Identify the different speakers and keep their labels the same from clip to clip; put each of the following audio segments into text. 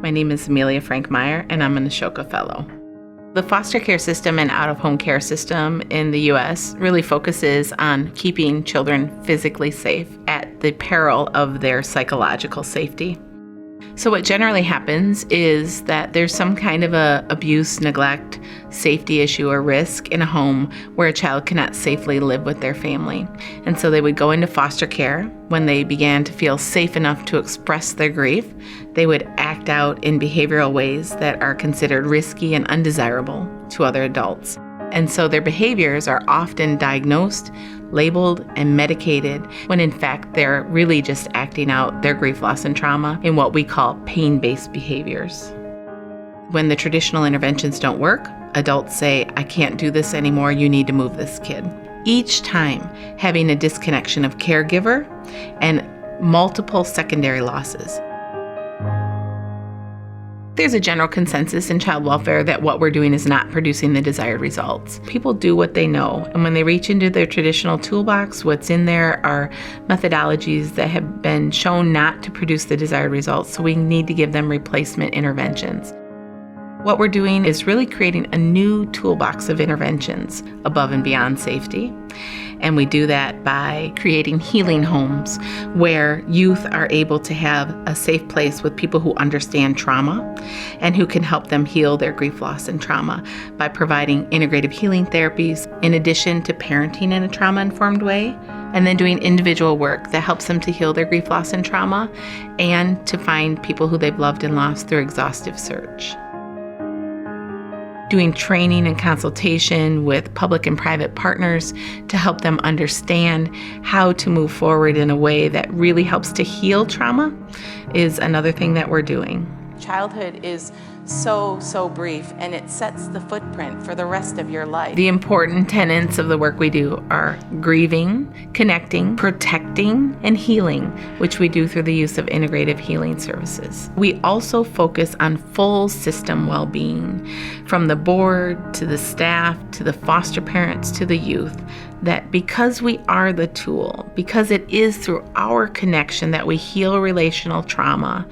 Speaker 1: My name is Amelia Franck Meyer, and I'm an Ashoka Fellow. The foster care system and out-of-home care system in the U.S. really focuses on keeping children physically safe at the peril of their psychological safety. So what generally happens is that there's some kind of a abuse, neglect, safety issue or risk in a home where a child cannot safely live with their family. And so they would go into foster care. When they began to feel safe enough to express their grief, they would act out in behavioral ways that are considered risky and undesirable to other adults. And so their behaviors are often diagnosed, labeled, and medicated, when in fact they're really just acting out their grief, loss, and trauma in what we call pain-based behaviors. When the traditional interventions don't work, adults say, "I can't do this anymore, you need to move this kid." Each time having a disconnection of caregiver and multiple secondary losses. There's a general consensus in child welfare that what we're doing is not producing the desired results. People do what they know, and when they reach into their traditional toolbox, what's in there are methodologies that have been shown not to produce the desired results, so we need to give them replacement interventions. What we're doing is really creating a new toolbox of interventions above and beyond safety. And we do that by creating healing homes where youth are able to have a safe place with people who understand trauma and who can help them heal their grief, loss, and trauma by providing integrative healing therapies in addition to parenting in a trauma-informed way, and then doing individual work that helps them to heal their grief, loss, and trauma and to find people who they've loved and lost through exhaustive search. Doing training and consultation with public and private partners to help them understand how to move forward in a way that really helps to heal trauma is another thing that we're doing. Childhood is so brief, and it sets the footprint for the rest of your life. The important tenets of the work we do are grieving, connecting, protecting, and healing, which we do through the use of integrative healing services. We also focus on full system well-being, from the board to the staff to the foster parents to the youth, that because we are the tool, because it is through our connection that we heal relational trauma,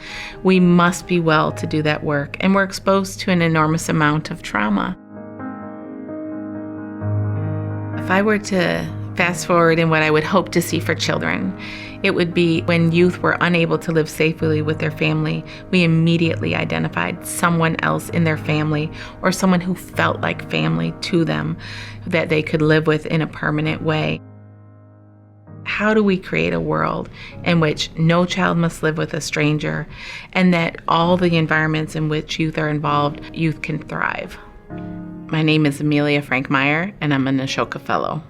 Speaker 1: we must be well to do that work, and we're exposed to an enormous amount of trauma. If I were to fast forward in what I would hope to see for children, it would be when youth were unable to live safely with their family, we immediately identified someone else in their family or someone who felt like family to them that they could live with in a permanent way. How do we create a world in which no child must live with a stranger, and that all the environments in which youth are involved, youth can thrive? My name is Amelia Franck Meyer, and I'm an Ashoka Fellow.